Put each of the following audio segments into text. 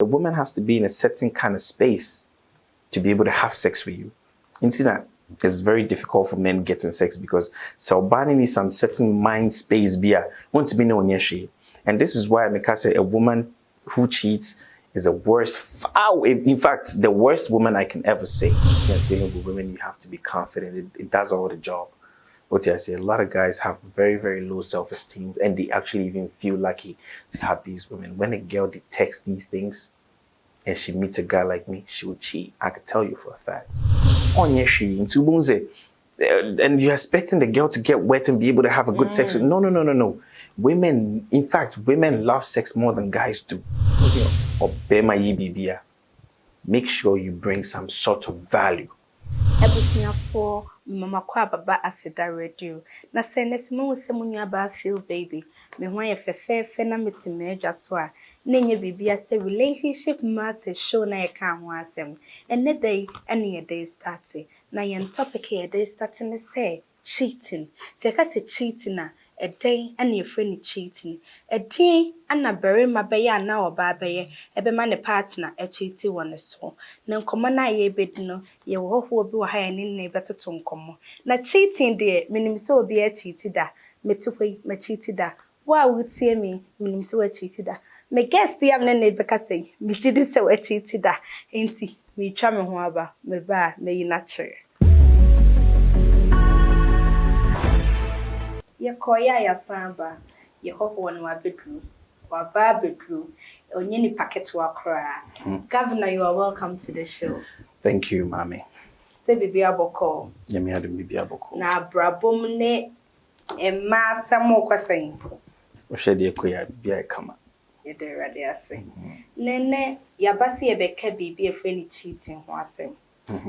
a woman has to be in a certain kind of space to be able to have sex with you. You see that it's very difficult for men getting sex because Salbani needs some certain mind space beer want to be no nyeshi. And this is why I say a woman who cheats is the worst foul. In fact, the worst woman I can ever say. Dealing with women, you have to be confident. It does all the job. What I say, a lot of guys have very, very low self-esteem and they actually even feel lucky to have these women. When a girl detects these things and she meets a guy like me, she will cheat. I can tell you for a fact. And you're expecting the girl to get wet and be able to have a good sex. No. Women, in fact, women love sex more than guys do. Make sure you bring some sort of value. For Mama Baba Aseda radio. Na senes mo se munyu aba feel baby. Me ho ye fefe na metimeja so a na nye bibia se relationship matter show na ye ka ho asem. Enne day ene ye day start. Na ye topic ye day start ne say cheating. Se ka se cheating na a day and your friend cheating. A day and a berry my bay now or baby, a be man a partner, a cheaty one so. No common I ye bid no, ye will be high and in a better tone come. Na cheating, dear, minim so be a cheated da, me to way, me cheated da. Why would see me, minim so a cheated da? Me guess the young name because say, me did so a cheated da, ain't he? Me charming however, me bar, may you natural. Ye koya ya samba ye hoho won wa bedroom wa ba bedroom onye ni packet wa kra. Governor, you are welcome to the show. Thank you, mommy. Se bibi aboko ye me had bibi aboko na brabom ne emma samo kwasan o hwede koya bia kama ye de rade ase nene ya base ye beka bibi efre ni cheating ho asem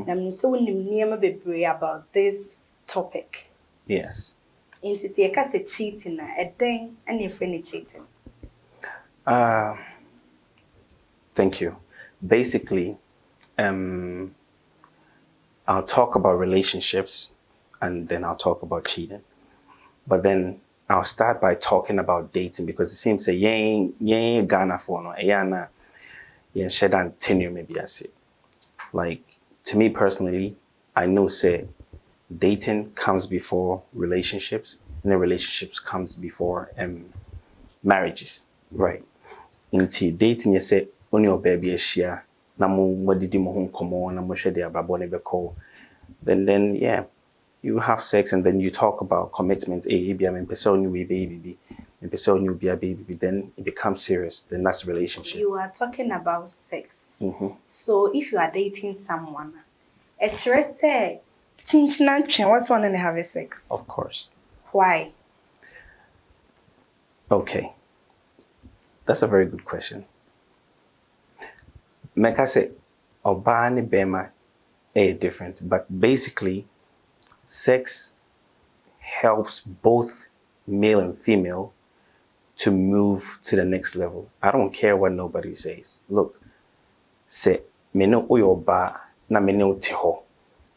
na me so wonim niam bebre about this topic. Yes. Into see a cheating a thing and your friend cheating. Thank you. Basically, I'll talk about relationships and then I'll talk about cheating. But then I'll start by talking about dating because it seems that you Ghana for no ayana yen shedan tenure maybe I say. Like to me personally, I know say dating comes before relationships, and then relationships comes before marriages, right? Into dating, you say only your baby is share. Then yeah, you have sex and then you talk about commitment. Hey, I'm in baby, then it becomes serious. Then that's a relationship. You are talking about sex. So if you are dating someone, it's say. What's one and have sex? Of course. Why? Okay. That's a very good question. Meka say, Obani Bema different, but basically, sex helps both male and female to move to the next level. I don't care what nobody says. Look, say, me no uyo ba na me no tiho.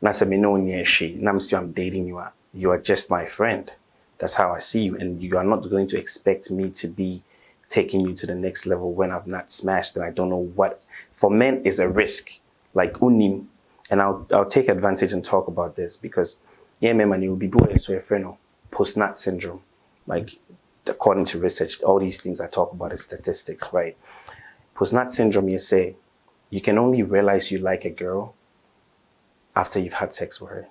I'm dating you. You are just my friend. That's how I see you. And you are not going to expect me to be taking you to the next level when I've not smashed and I don't know what. For men, is a risk. Like unim. And I'll take advantage and talk about this because yeah, man, you will be born into a friend post-nut syndrome. Like according to research, all these things I talk about is statistics, right? Post-nut syndrome, you say, you can only realize you like a girl after you've had sex with her,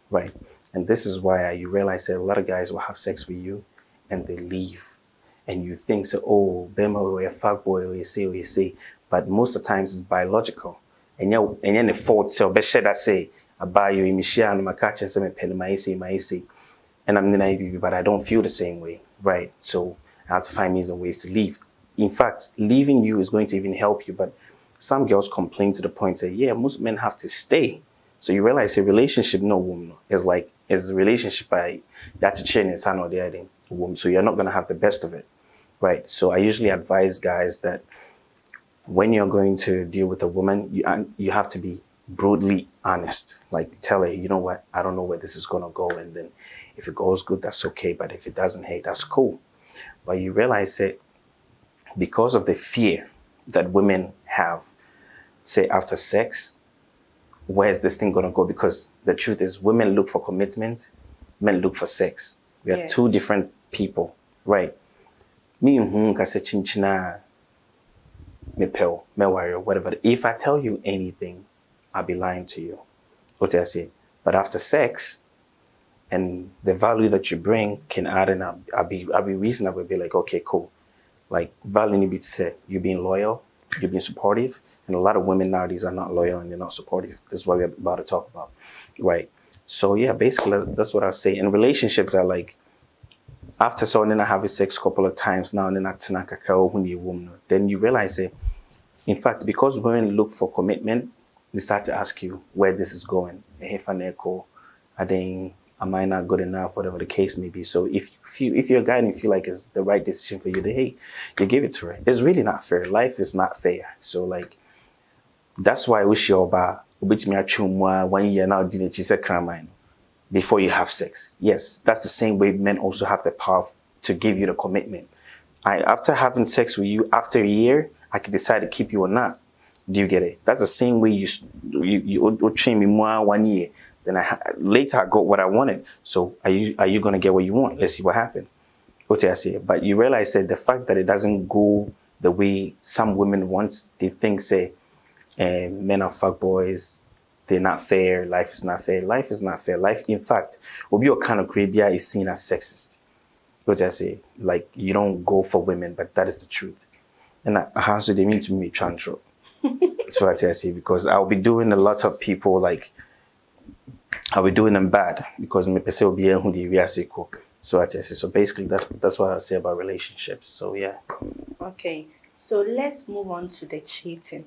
right? And this is why you realize that a lot of guys will have sex with you and they leave. And you think, so, oh, Bema, or a fuck boy, or you say, but most of the times it's biological. And then the fault, so, but should I say, I buy you, and my catch and some pen, my AC, and I'm the but I don't feel the same way, right? So I have to find means and ways to leave. In fact, leaving you is going to even help you, but some girls complain to the point that, yeah, most men have to stay. So you realize a relationship, no woman, is like, is a relationship by that to change son or the other woman. So you're not going to have the best of it, right? So I usually advise guys that when you're going to deal with a woman, you have to be brutally honest. Like tell her, you know what, I don't know where this is going to go. And then if it goes good, that's okay. But if it doesn't, hey, that's cool. But you realize that because of the fear that women have, say after sex, where's this thing gonna go? Because the truth is, women look for commitment, men look for sex. We are two different people, right? Me can say chinchina, me pel, me warrior, whatever. If I tell you anything, I'll be lying to you. What I say? But after sex, and the value that you bring can add, and I'll be reasonable. Be like, okay, cool. Like value need to say you're being loyal, you're being supportive, and a lot of women nowadays are not loyal and they're not supportive. This is what we're about to talk about, right? So yeah, basically that's what I'll say. And relationships are like, after so then I have sex a couple of times now, and then then you realize it. In fact, because women look for commitment, they start to ask you where this is going. Am I not good enough? Whatever the case may be. So if you're a guy and you feel like it's the right decision for you, then hey, you give it to her. It's really not fair. Life is not fair. So like, that's why I wish you about 1 year now didn't you say crime before you have sex. Yes, that's the same way men also have the power to give you the commitment. After having sex with you, after a year, I could decide to keep you or not. Do you get it? That's the same way you train me more 1 year. Then later I got what I wanted. So are you gonna get what you want? Let's see what happened. What I say. But you realize that the fact that it doesn't go the way some women want, they think say men are fuckboys, they're not fair, life is not fair. Life is not fair. Life, in fact, Obi Okano Krabia is seen as sexist. What I say, like you don't go for women, but that is the truth. And so they mean to me chantro. So what I say, because I'll be doing a lot of people like I'll be doing them bad because me person will be who they So what I say. So basically that's what I say about relationships. So yeah. Okay. So let's move on to the cheating.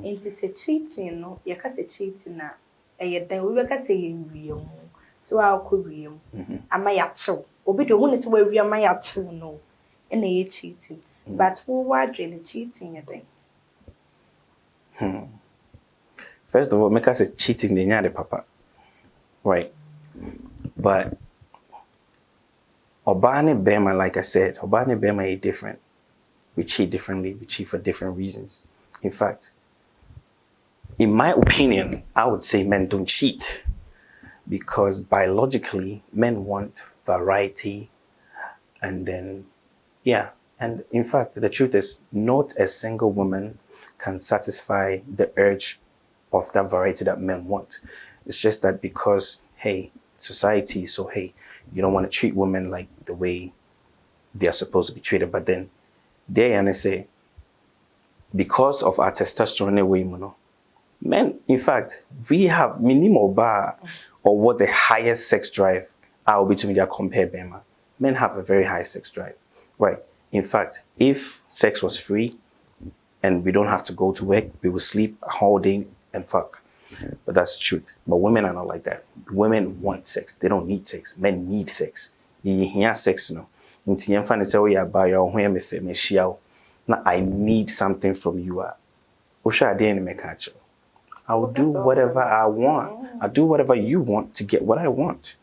Into say cheating, no, you can say cheating na. Then we can say you so I'll could real. Am I actual? Obi the one is where we am I actual no. And they cheating. But who are really cheating your thing? First of all, make us say cheating the papa. Right. But Obani Bema, like I said, Obani Bema is different. We cheat differently. We cheat for different reasons. In fact, in my opinion, I would say men don't cheat because biologically, men want variety. And then, yeah. And in fact, the truth is not a single woman can satisfy the urge of that variety that men want. It's just that because, hey, society, so hey, you don't want to treat women like the way they are supposed to be treated. But then they and say, because of our testosterone way, men, in fact, we have minimal bar or what the highest sex drive are between their compare Bema. Men have a very high sex drive, right? In fact, if sex was free and we don't have to go to work, we will sleep a whole day and fuck. But that's the truth. But women are not like that. Women want sex. They don't need sex. Men need sex. You hear sex, no. Now I need something from you. I will do whatever I want. I do whatever you want to get what I want.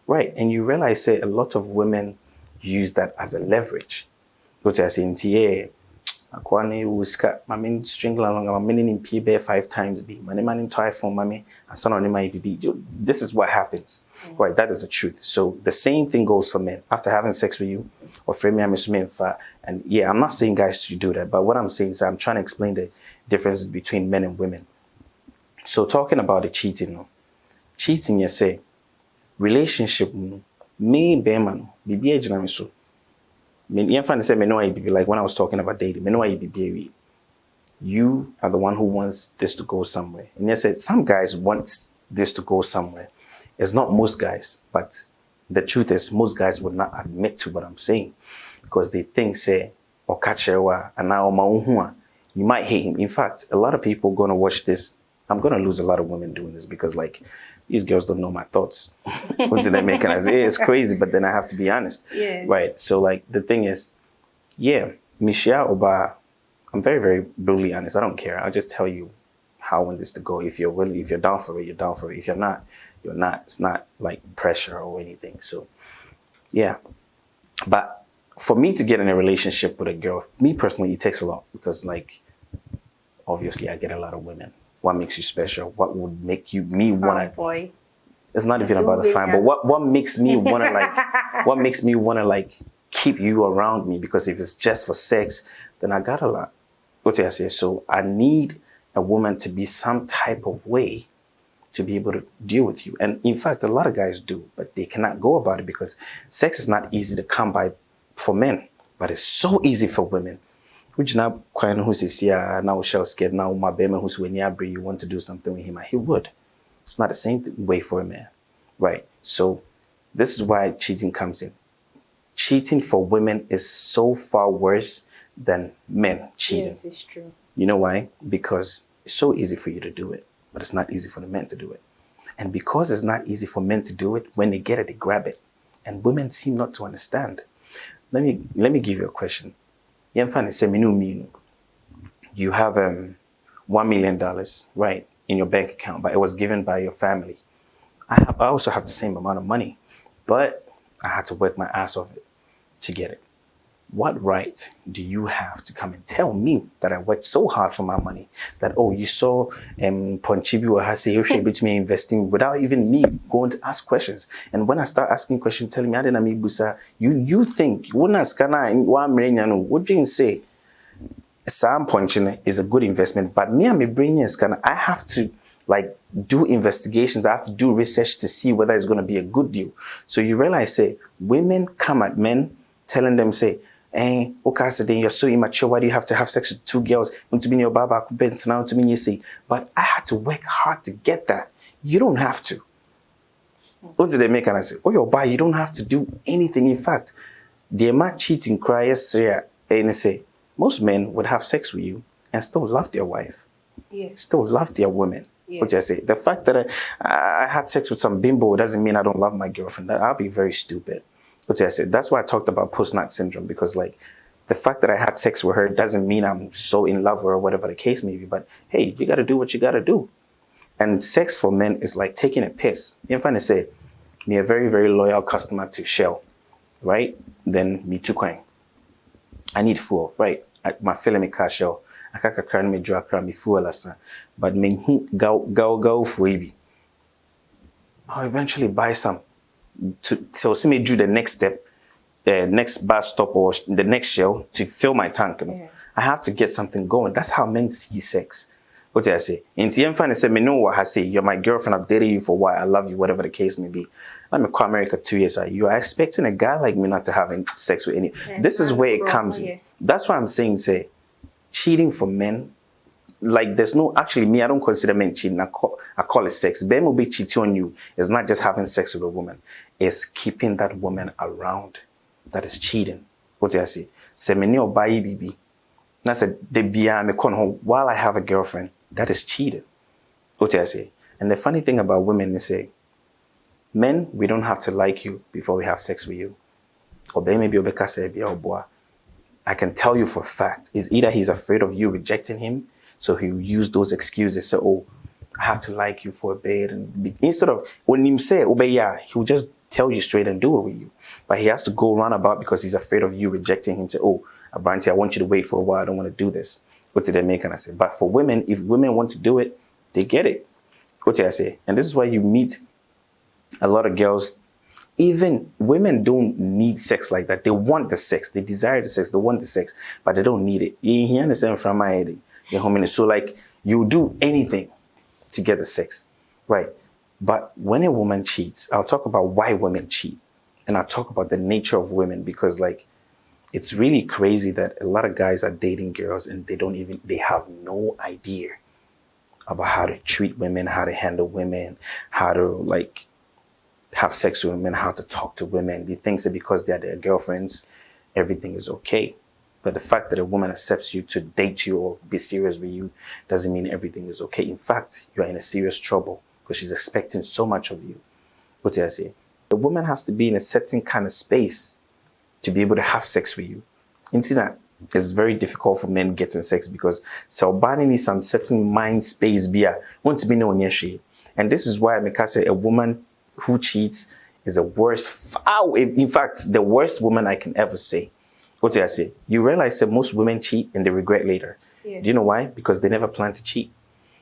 Right. And you realize that a lot of women use that as a leverage. What I say, Akwane wuska, mami string along, I'm in PB 5 times B. My man in try for mommy, and son on my BB. This is what happens. Right, that is the truth. So the same thing goes for men. After having sex with you, or for me, I'm and yeah, I'm not saying guys to do that, but what I'm saying is I'm trying to explain the differences between men and women. So talking about the cheating, cheating, you say, relationship, me, beman, BB age na so. Like when I was talking about dating, you are the one who wants this to go somewhere. And I said, some guys want this to go somewhere. It's not most guys, but the truth is most guys would not admit to what I'm saying because they think, say, or kachewa, and now you might hate him. In fact, a lot of people going to watch this. I'm going to lose a lot of women doing this because like these girls don't know my thoughts. What did they make? And I say, it's crazy, but then I have to be honest. Yes. Right. So like the thing is, yeah, Michelle Oba, I'm very, very brutally honest. I don't care. I'll just tell you how I want this to go. If you're willing, if you're down for it, you're down for it. If you're not, you're not. It's not like pressure or anything. So yeah. But for me to get in a relationship with a girl, me personally, it takes a lot because like obviously I get a lot of women. What makes you special? What would make me wanna? Oh boy. It's not even about the fine, but what makes me wanna like? What makes me wanna like keep you around me? Because if it's just for sex, then I got a lot. What I say? So I need a woman to be some type of way to be able to deal with you. And in fact, a lot of guys do, but they cannot go about it because sex is not easy to come by for men, but it's so easy for women. Which now, who's this here now? Shall scared now? My baby who's when you want to do something with him, he would. It's not the same way for a man, right? So this is why cheating comes in. Cheating for women is so far worse than men cheating. Yes, it's true. You know why? Because it's so easy for you to do it, but it's not easy for the men to do it. And because it's not easy for men to do it, when they get it, they grab it. And women seem not to understand. Let me give you a question. You have $1 million, right, in your bank account, but it was given by your family. I also have the same amount of money, but I had to work my ass off it to get it. What right do you have to come and tell me that I worked so hard for my money that, oh, you saw Ponchibi or Hase me investing without even me going to ask questions? And when I start asking questions, telling me, I didn't mean busa, you think, what do you say? Sam Ponchine is a good investment, but me, I'm bringing scanner. I have to like do investigations. I have to do research to see whether it's going to be a good deal. So you realize, say, women come at men telling them, say, hey, okay, so then you're so immature. Why do you have to have sex with two girls? To be your baba, now to me, you say, but I had to work hard to get that. You don't have to. What did they make? And I say, oh, your boy, you don't have to do anything. In fact, the amount cheating cries, and they say, most men would have sex with you and still love their wife. Yes. Still love their women. Yes. What I say? The fact that I had sex with some bimbo doesn't mean I don't love my girlfriend. I'll be very stupid. What I said. That's why I talked about post-nut syndrome, because like the fact that I had sex with her doesn't mean I'm so in love with her or whatever the case may be. But hey, you got to do what you got to do. And sex for men is like taking a piss. In fact, I say, me a very, very loyal customer to Shell, right? Then me too, Quang. I need fuel, right? My feeling me car Shell. I can't cry me drag cry me fuel last, but me go for it. I'll eventually buy some to see me do the next step, next bus stop or the next Shell to fill my tank. You know? Yeah. I have to get something going. That's how men see sex. What did I say? In the end, say, me know what I say. You're my girlfriend. I've dated you for a while. I love you, whatever the case may be. Let me call America 2 years. You are expecting a guy like me not to have sex with any. Yeah, this is where it comes in. That's why I'm saying, say, cheating for men, like there's no, actually me, I don't consider men cheating. I call it sex. Ben will be cheating on you. It's not just having sex with a woman. It's keeping that woman around. That is cheating. What do I say? Say me or buy baby. I said, while I have a girlfriend, that is cheating. What do I say? And the funny thing about women is, say, men, we don't have to like you before we have sex with you. Or maybe I can tell you for a fact, is either he's afraid of you rejecting him, so he'll use those excuses, say, oh, I have to like you for a bit. And instead of, when him say, oh, yeah, he'll just tell you straight and do it with you. But he has to go roundabout because he's afraid of you rejecting him, say, oh, Abranti, I want you to wait for a while. I don't want to do this. What did they make? And I say, but for women, if women want to do it, they get it. What did I say? And this is why you meet a lot of girls. Even women don't need sex like that. They want the sex. They desire the sex. They want the sex, but they don't need it. You understand from my head? So like you do anything to get the sex, right? But when a woman cheats, I'll talk about why women cheat. And I'll talk about the nature of women, because like, it's really crazy that a lot of guys are dating girls and they have no idea about how to treat women, how to handle women, how to like have sex with women, how to talk to women. They think that because they're their girlfriends, everything is okay. But the fact that a woman accepts you to date you or be serious with you doesn't mean everything is okay. In fact, you are in a serious trouble because she's expecting so much of you. What did I say? The woman has to be in a certain kind of space to be able to have sex with you. That it's very difficult for men getting sex because Selbani needs some certain mind space want to be no nyeshi. And this is why I make say a woman who cheats is a worst in fact, the worst woman I can ever say. What did I say? You realize that most women cheat and they regret later. Yes. Do you know why? Because they never plan to cheat.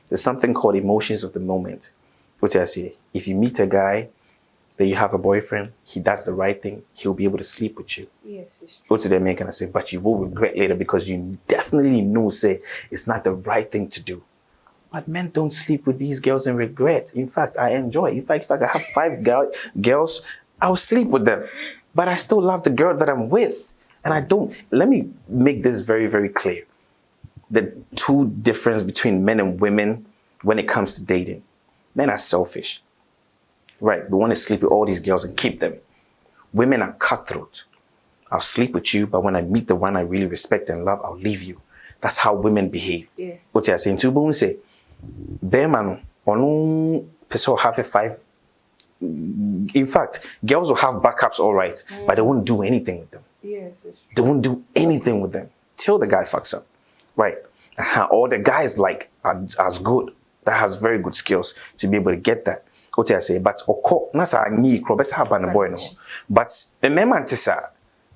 There's something called emotions of the moment. Which I say, if you meet a guy, then you have a boyfriend, he does the right thing, he'll be able to sleep with you. Yes, it's true. Go to them and I say, but you will regret later because you definitely know, say, it's not the right thing to do. But men don't sleep with these girls and regret. In fact, I enjoy. In fact, if I have 5 girls, I'll sleep with them. But I still love the girl that I'm with. And I don't, let me make this very, very clear. The two difference between men and women when it comes to dating. Men are selfish. Right, we want to sleep with all these girls and keep them. Women are cutthroat. I'll sleep with you, but when I meet the one I really respect and love, I'll leave you. That's how women behave. Yes. What you're saying, too, say, Bearman, on person have a 5. In fact, girls will have backups, all right, but they won't do anything with them. Yes, it's true. They won't do anything with them till the guy fucks up. Right. Or the guy is like as good, that has very good skills to be able to get that. What I say, but nasa ni krobes haban boy no. But remember tisa,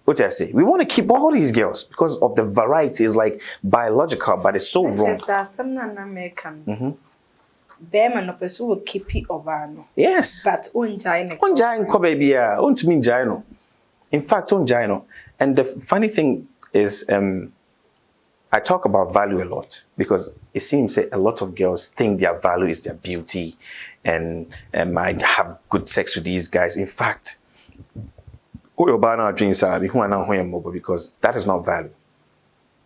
what I say, we want to keep all these girls because of the variety is like biological, but it's so wrong. Bearman no person will keep it over no. Yes. But unjaino. Unjaino baby ya, untumi jaino. In fact, unjaino. And the funny thing is, I talk about value a lot because it seems a lot of girls think their value is their beauty and I have good sex with these guys. In fact, because that is not value.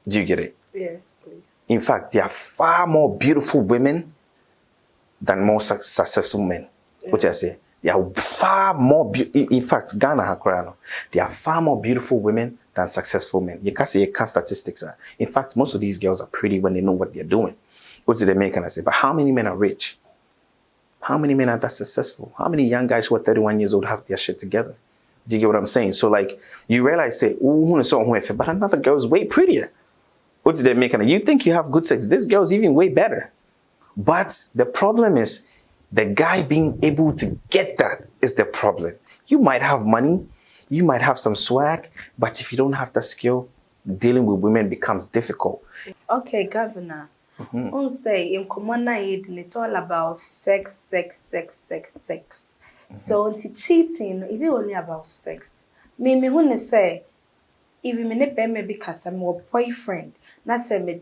Do you get it? Yes, please. In fact, there are far more beautiful women than more successful men. Yeah. What I say? There are far more, in fact, Ghana Hakrano, there are far more beautiful women than successful men. You can't say you can't statistics are. In fact, most of these girls are pretty when they know what they're doing. What do they make? And I say, but how many men are rich? How many men are that successful? How many young guys who are 31 years old have their shit together? Do you get what I'm saying? So like, you realize, say, but another girl is way prettier. What do they make? And you think you have good sex. This girl's even way better. But the problem is, the guy being able to get that is the problem. You might have money, you might have some swag, but if you don't have the skill, dealing with women becomes difficult. Okay, Governor. Say in common it's all about sex. So cheating is it only about sex? Me when say if me ne be because I'm a boyfriend, na say me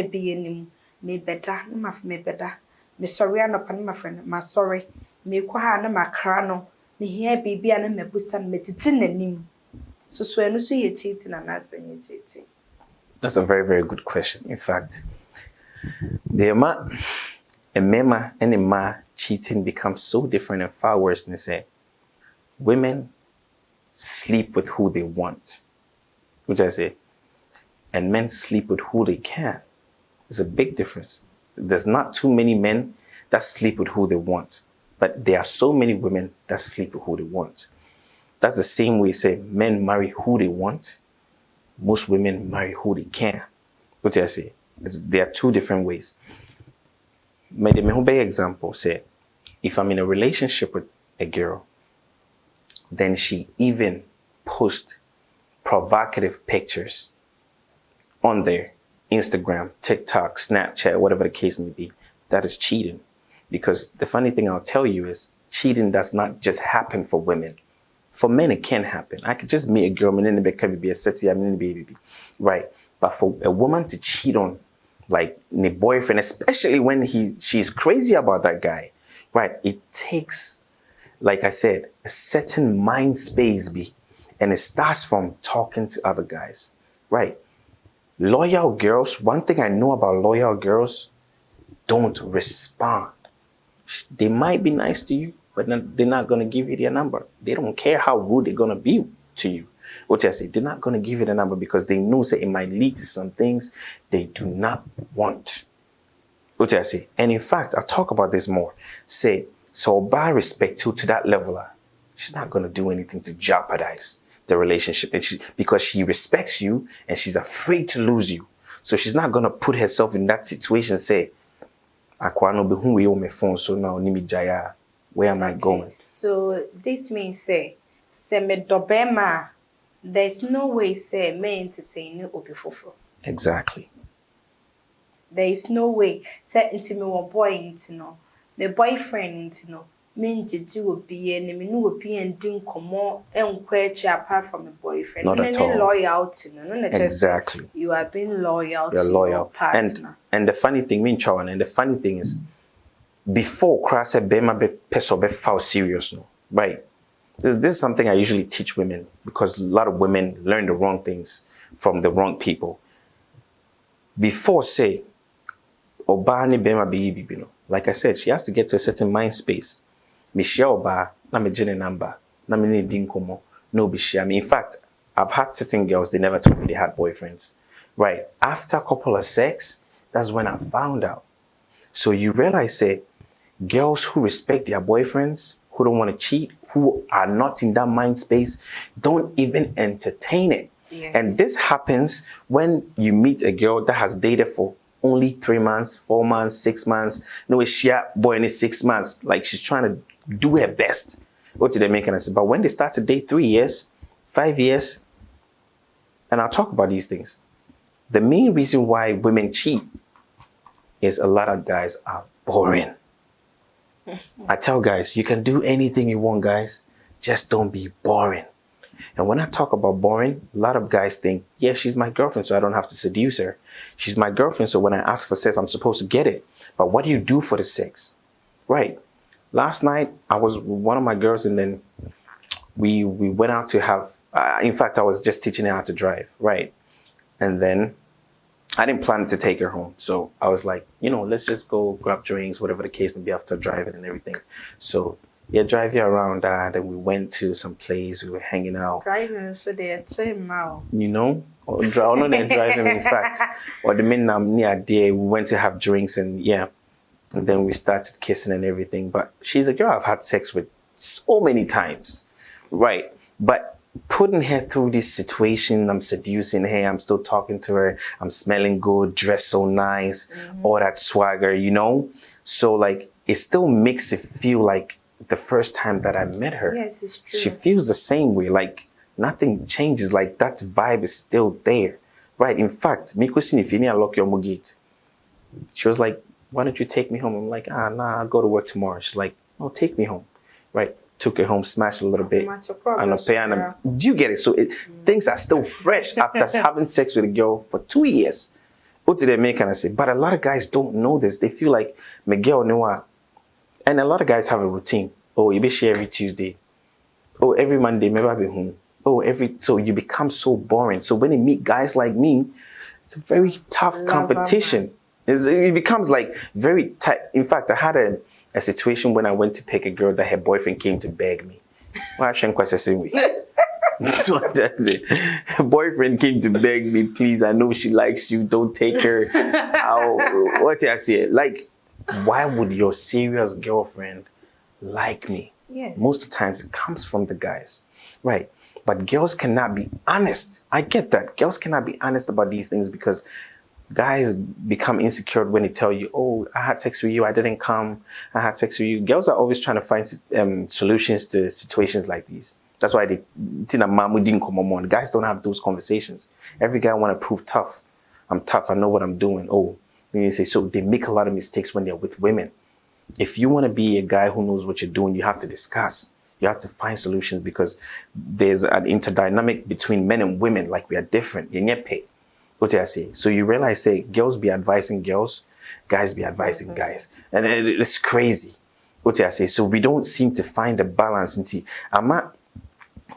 be me better, no me better. Me sorry anɔpa my friend, my sorry. Me kwa ha na makra no. Me here bibi ana me busa me titi nanim. So enu so ye cheating and asa ye cheating. That's a very, very good question. In fact, the mema and ma cheating becomes so different and far worse than say women sleep with who they want. Which I say, and men sleep with who they can. There's a big difference. There's not too many men that sleep with who they want, but there are so many women that sleep with who they want. That's the same way say men marry who they want. Most women marry who they can. What do I say? There are two different ways. My example say, if I'm in a relationship with a girl, then she even posts provocative pictures on their Instagram, TikTok, Snapchat, whatever the case may be, that is cheating. Because the funny thing I'll tell you is cheating does not just happen for women. For men, it can happen. I could just meet a girl, be a sexy, baby, right? But for a woman to cheat on, like, the boyfriend, especially when she's crazy about that guy, right? It takes, like I said, a certain mind space, and it starts from talking to other guys, right? Loyal girls, one thing I know about loyal girls, don't respond. They might be nice to you, but they're not going to give you their number. They don't care how rude they're going to be to you. What I say, they're not going to give you the number because they know that it might lead to some things they do not want. What I say, and in fact, I'll talk about this more. Say, so by respect to that level, she's not going to do anything to jeopardize the relationship, and because she respects you and she's afraid to lose you. So she's not going to put herself in that situation, say, Akwano be who we owe my phone, so now Nimi Jaya, where am I going? So this means say me dobema, there's no way say me entertain you or before. Exactly. There is no way. Say into me one boy into no. My boyfriend into no. Me njiji will be and me no will be and ding come and question apart from a boyfriend. Not at all. Loyalty, no, Exactly. You are being loyal You're to loyal. your partner. And the funny thing, me and the funny thing is, before Krasa Bema be peso be foul serious, no, right? This is something I usually teach women because a lot of women learn the wrong things from the wrong people. Before say, Obani Bema be no, like I said, she has to get to a certain mind space. Michelle ba na me jene number na me ne din komo no be share me. In fact, I've had certain girls, they never told me they had boyfriends. Right. After a couple of sex, that's when I found out. So you realize, say, girls who respect their boyfriends, who don't want to cheat, who are not in that mind space, don't even entertain it. Yes. And this happens when you meet a girl that has dated for only 3 months, 4 months, 6 months. No, she boy in 6 months. Like she's trying to do her best. What did they make us? But when they start to date 3 years, 5 years, and I'll talk about these things. The main reason why women cheat is a lot of guys are boring. I tell guys, you can do anything you want, guys. Just don't be boring. And when I talk about boring, a lot of guys think, yeah, she's my girlfriend, so I don't have to seduce her. She's my girlfriend, so when I ask for sex, I'm supposed to get it. But what do you do for the sex? Right. Last night, I was with one of my girls, and then we went out to have, in fact, I was just teaching her how to drive, right? And then I didn't plan to take her home. So I was like, let's just go grab drinks, whatever the case may be, after driving and everything. So yeah, drive you around that. And we went to some place, we were hanging out. Driving so they same now. Or not driving, in fact. Or the minute near there, we went to have drinks and yeah. And then we started kissing and everything. But she's a girl I've had sex with so many times. Right. But putting her through this situation, I'm seducing her, I'm still talking to her, I'm smelling good, dressed so nice, all that swagger, So like, it still makes it feel like the first time that I met her. Yes, it's true. She feels the same way, like nothing changes, like that vibe is still there. Right, in fact, if you need to lock your gate, she was like, why don't you take me home? I'm like, nah, I'll go to work tomorrow. She's like, oh, take me home. Right. Took her home, smashed a little bit. Do you get it? So things are still fresh after having sex with a girl for 2 years. What did they make? And I say, but a lot of guys don't know this. They feel like Miguel Noah. And a lot of guys have a routine. Oh, you be share every Tuesday. Oh, every Monday, maybe I'll be home. Oh, so you become so boring. So when you meet guys like me, it's a very tough competition. It becomes like very tight. In fact, I had a situation when I went to pick a girl that her boyfriend came to beg me. That's what I say. Her boyfriend came to beg me, please, I know she likes you, don't take her. What I say? Like, why would your serious girlfriend like me? Yes. Most of the times it comes from the guys. Right. But girls cannot be honest. I get that. Girls cannot be honest about these things because guys become insecure when they tell you, oh, I had sex with you, I didn't come, I had sex with you. Girls are always trying to find solutions to situations like these. That's why guys don't have those conversations. Every guy want to prove tough. I'm tough, I know what I'm doing. Oh, you say, so they make a lot of mistakes when they're with women. If you want to be a guy who knows what you're doing, you have to discuss. You have to find solutions because there's an interdynamic between men and women, like we are different. What I say? So you realize, say, girls be advising girls, guys be advising guys. And it's crazy. What I say? So we don't seem to find a balance.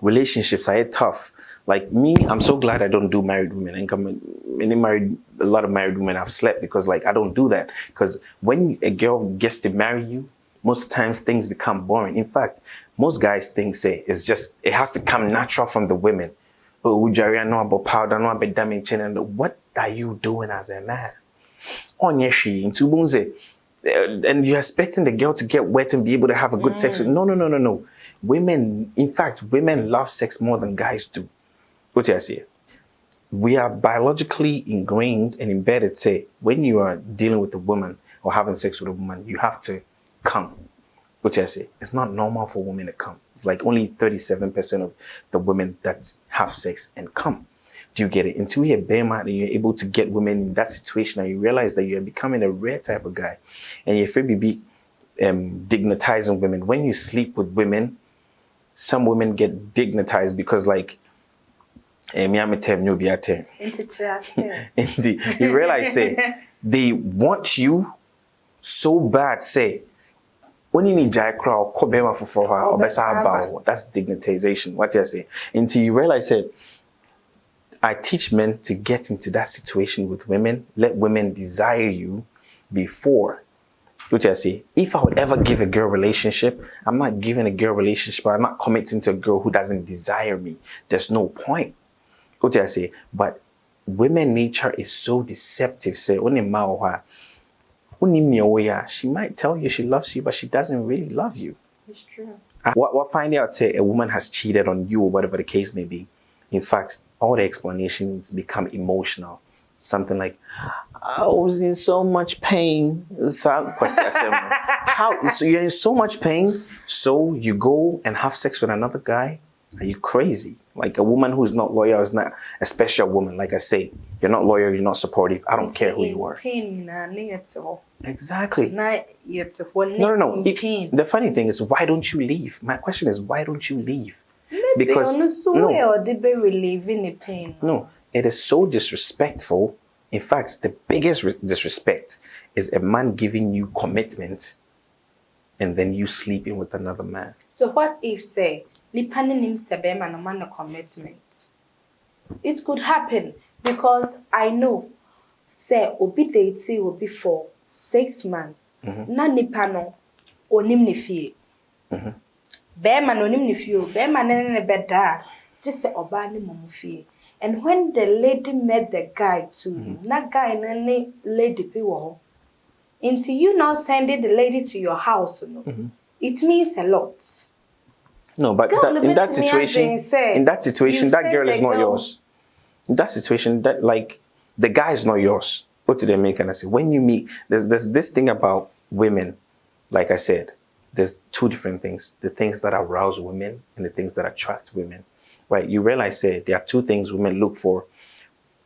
Relationships are tough. Like me, I'm so glad I don't do married women. A lot of married women have slept because like I don't do that. Because when a girl gets to marry you, most times things become boring. In fact, most guys think, say, it has to come natural from the women. Oh, Ujari, know about powder, know about damage, and what are you doing as a man? On your she into Bunze, and you're expecting the girl to get wet and be able to have a good sex. No. Women, in fact, women love sex more than guys do. What do I say? We are biologically ingrained and embedded. Say, when you are dealing with a woman or having sex with a woman, you have to come. What I say? It's not normal for women to come. It's like only 37% of the women that have sex and come. Do you get it? Until you're Bema and you're able to get women in that situation and you realize that you're becoming a rare type of guy and you're afraid to be dignitizing women. When you sleep with women, some women get dignitized because like you realize say they want you so bad say when you need jai crowd that's dignitization. What you say until you realize say I teach men to get into that situation with women, let women desire you before. Which I say, if I would ever give a girl relationship, I'm not giving a girl relationship, I'm not committing to a girl who doesn't desire me. There's no point. Which I say, but women nature is so deceptive. Say, she might tell you she loves you, but she doesn't really love you. It's true. What finding out say a woman has cheated on you or whatever the case may be. In fact, all the explanations become emotional. Something like, I was in so much pain. How? So you're in so much pain, so you go and have sex with another guy? Are you crazy? Like a woman who's not loyal is not a special woman. Like I say, you're not loyal, you're not supportive. I don't care who you are. Exactly. No. The funny thing is, why don't you leave? My question is, why don't you leave? Because relieving the pain. No, it is so disrespectful. In fact, the biggest disrespect is a man giving you commitment and then you sleeping with another man. So what if say lipanim sebem and a man a commitment? It could happen because I know say obi date will be for 6 months. Na nipano onim ne fie. Bema no nim ne fie, bema ne beda, just say oba ne mom fie. And when the lady met the guy too, that guy and lady people, until you now sending the lady to your house, it means a lot. No, but in that situation, that girl is not yours. In that situation, that like the guy is not yours. What did they make? And I say, when you meet, there's this thing about women. Like I said, there's two different things: the things that arouse women and the things that attract women. Right, you realize there are two things women look for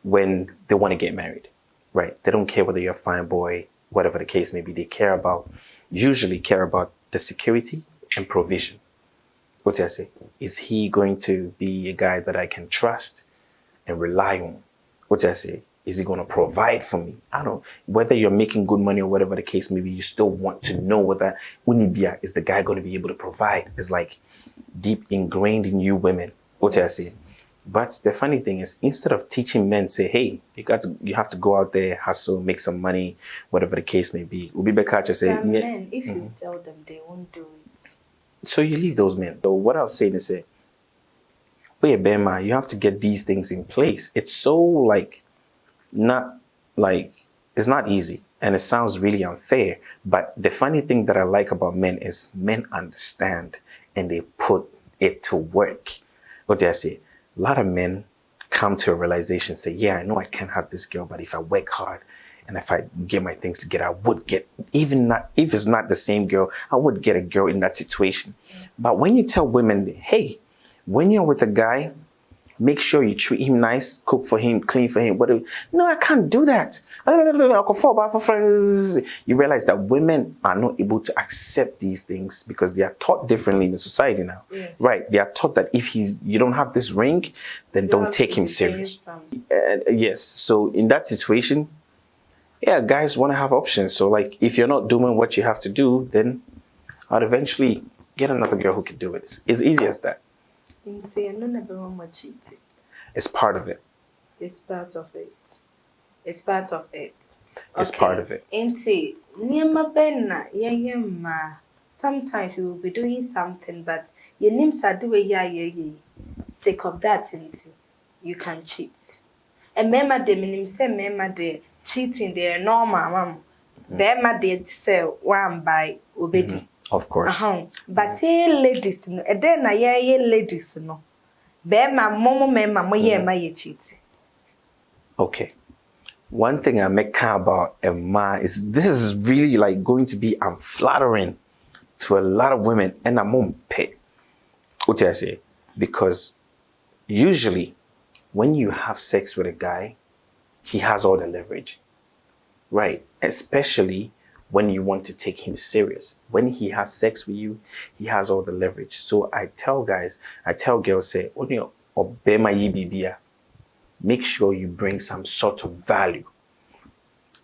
when they want to get married. Right, they don't care whether you're a fine boy, whatever the case may be. They usually care about the security and provision. What do I say? Is he going to be a guy that I can trust and rely on? What do I say? Is he going to provide for me? I don't. Whether you're making good money or whatever the case may be, you still want to know whether Unibia is the guy going to be able to provide. It's like deep ingrained in you women. What I say, but the funny thing is, instead of teaching men, say, "Hey, you have to go out there, hustle, make some money, whatever the case may be." Some men, if you tell them, they won't do it. So you leave those men. So what I was saying is, say, "Wait, Bema, you have to get these things in place." It's so it's not easy, and it sounds really unfair. But the funny thing that I like about men is men understand and they put it to work. What do I say? A lot of men come to a realization, say, yeah, I know I can't have this girl, but if I work hard and if I get my things together, I would get, even not, if it's not the same girl, I would get a girl in that situation. But when you tell women, hey, when you're with a guy, make sure you treat him nice, cook for him, clean for him, whatever. No, I can't do that. You realize that women are not able to accept these things because they are taught differently in the society now. Yeah. Right? They are taught that if you don't have this ring, then don't take him serious. Yes. So in that situation, yeah, guys want to have options. So like, if you're not doing what you have to do, then I'd eventually get another girl who can do it. It's easy as that. It's part of it. It's part of it. It's part of it. It's part of it. Sometimes you will be doing something, but your names are doing sake of that, you can cheat. And remember the minimum say remember the cheating the normal Bema did say one by obedi. Of course. But ladies no e den na ye ladies no. Bema momo mema mo ye ma ye cheat. Okay. One thing I make about Emma is this is really like going to be unflattering to a lot of women, and I won't pay. What do I say? Because usually when you have sex with a guy, he has all the leverage, right? Especially when you want to take him serious. When he has sex with you, he has all the leverage. So I tell girls, say, make sure you bring some sort of value.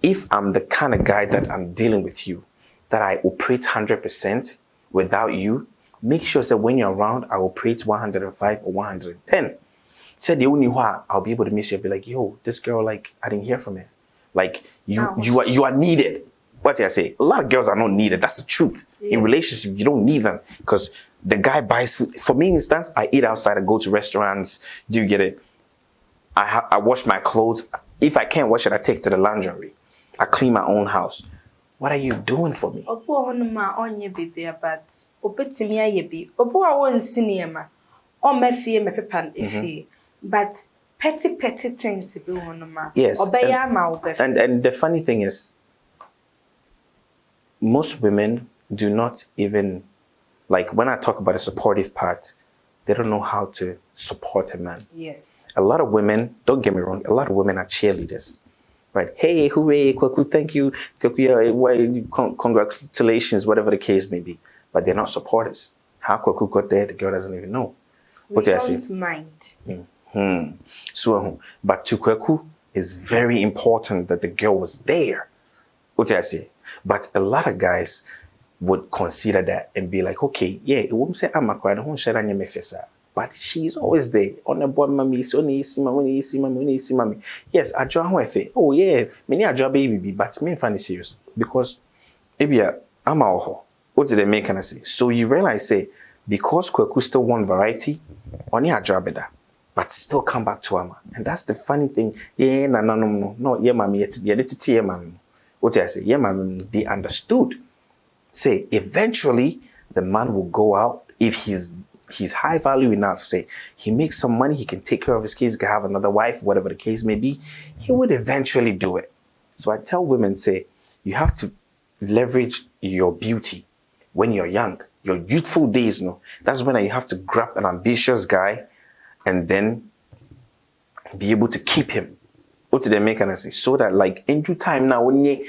If I'm the kind of guy that I'm dealing with you, that I operate 100% without you, make sure that when you're around, I operate 105 or 110. Said the only way I'll be able to miss you, I'll be like, yo, this girl, like, I didn't hear from her. Like, you are needed. What did I say? A lot of girls are not needed. That's the truth. Yeah. In relationship, you don't need them because the guy buys food. For me, instance, I eat outside, I go to restaurants. Do you get it? I wash my clothes. If I can't wash it, I take it to the laundry. I clean my own house. What are you doing for me? But petty things. Yes. And the funny thing is, most women do not even, like, when I talk about the supportive part, they don't know how to support a man. Yes. A lot of women, don't get me wrong, a lot of women are cheerleaders. Right? Hey, hooray, Kwaku, thank you. Kwaku, congratulations, whatever the case may be. But they're not supporters. How Kwaku got there, the girl doesn't even know. What do I say? Mind. So, but to Kwaku, it's very important that the girl was there. What do I say? But a lot of guys would consider that and be like, okay, yeah, it won't say I'm a cry, don't share on your mefesa. But she's always there. On the board, mommy, so only see mommy. Yes, I draw her. Oh, yeah, many I draw baby, but me find it serious. Because, maybe I'm a ho. What did they make? Can I say? So you realize, say, because Kwaku still want variety, only I draw better. But still come back to Ama. And that's the funny thing. Yeah, no, yeah, mommy, yeah, mommy. What did I say? Yeah, mommy, they understood. Say, eventually, the man will go out if he's high value enough, say, he makes some money, he can take care of his kids, can have another wife, whatever the case may be, he would eventually do it. So I tell women, say, you have to leverage your beauty when you're young, your youthful days, no. That's when you have to grab an ambitious guy and then be able to keep him. What did they make? And I say, so that like in due time now, when you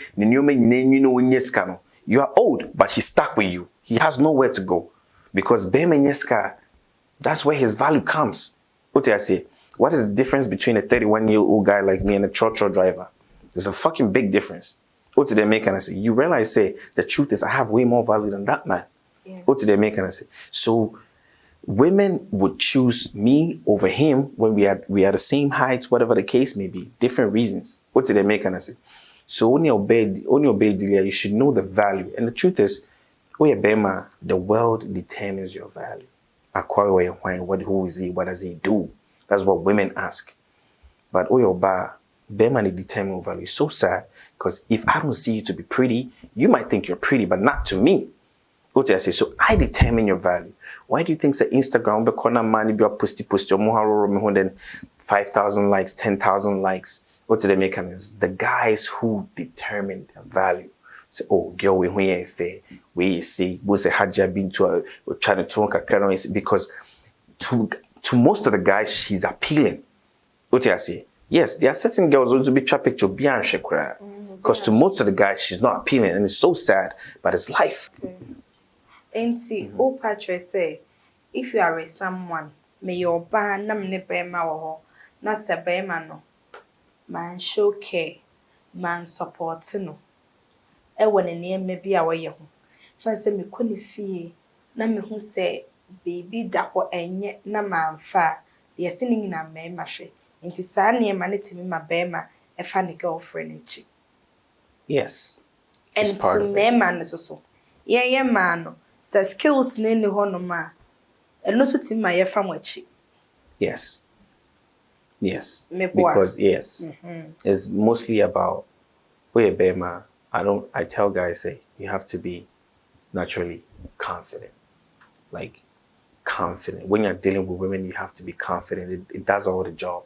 are old, but he's stuck with you. He has nowhere to go. Because Bemenyeska, that's where his value comes. What did I say? What is the difference between a 31-year-old guy like me and a trotro driver? There's a fucking big difference. What did they make? And I say, you realize, say, the truth is I have way more value than that man. Yeah. What did they make? And I say, so women would choose me over him when we are the same heights, whatever the case may be, different reasons. What did they make? And I say, so on your bed, you should know the value. And the truth is, the world determines your value. Who is he? What does he do? That's what women ask. But Bema determine value. It's so sad because if I don't see you to be pretty, you might think you're pretty, but not to me. What I say? So I determine your value. Why do you think that Instagram be then 5,000 likes, 10,000 likes? What do they make? The guys who determine their value. Say, oh, girl, we ain't fair. We see, we say, Hadja been to we're trying to talk because to most of the guys, she's appealing. What I say? Yes, there are certain girls who be try picture beyond shekra. Because to most of the guys, she's not appealing, and it's so sad, but it's life. And see, all Patrick say, if you are with someone, may your ban namne bema or not se bema no. Man show care, man support no. When a near may be away home. Fancy me couldn't fee, na me who say, baby that what and yet na man far, they are singing in a may mashe. Into Sani and money to me, my bema, a funny girlfriend. Yes. And to me, man, so. Yeah, man, says skills name the honor, and no to my from Yes. Yes. Because, yes, it's mostly about where Bema. I tell guys, say, you have to be naturally confident. Like, confident. When you're dealing with women, you have to be confident. It does all the job.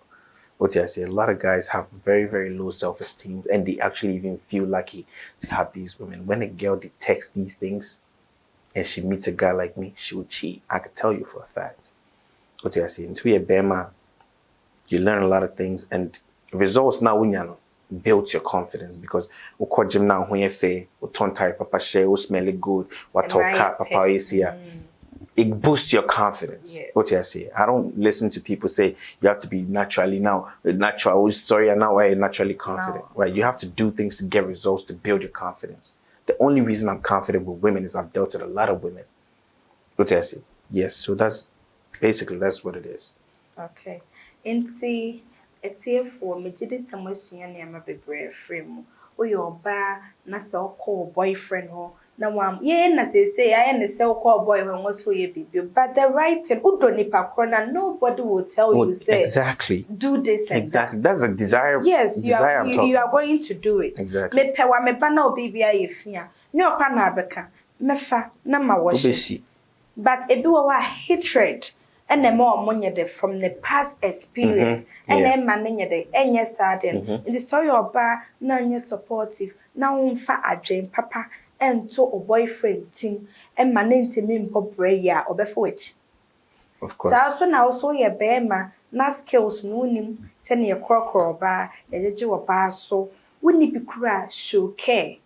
What I say, a lot of guys have very, very low self-esteem and they actually even feel lucky to have these women. When a girl detects these things and she meets a guy like me, she will cheat. I could tell you for a fact. What I say, into a Bema, you learn a lot of things, and results now when you build your confidence because uko gym now when you fair, ton tire papa share, smell it good, what talk car papa is here. It boosts your confidence. Yes. What I say, I don't listen to people say you have to be naturally now natural. Sorry, now I am naturally confident. No. Right? You have to do things to get results to build your confidence. The only reason I'm confident with women is I've dealt with a lot of women. What I say, yes. So that's what it is. Okay. Nti etiefo megide samasua ne ama bebre frame. Oyo oba na se okọ boyfriend ho na wam ye na say I na se okọ boy when was for ye bibi but the right thing udo nipa korona nobody will tell you say exactly do this and exactly that's a desire. Yes, you are going to do it. Exactly. Me pe wa me ba na obi bia ye fia. Me okwa na abeka. Mefa na ma wo shi. But ebi wa hatred and the more money from the past experience and then manage the enye sadden in the story oba na nye supportive na wonfa adwen papa ento o boyfriend team and manage me mpobre ya obefa wechi. Of course. So na also ye bema na skills no nim se ne krokro ba ejeje wo ba so woni bi kura show care.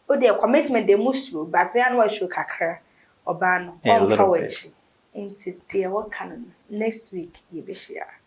O de commitment de musro but ya no show kakra oba no on fa wechi. Into the work next week, you be share.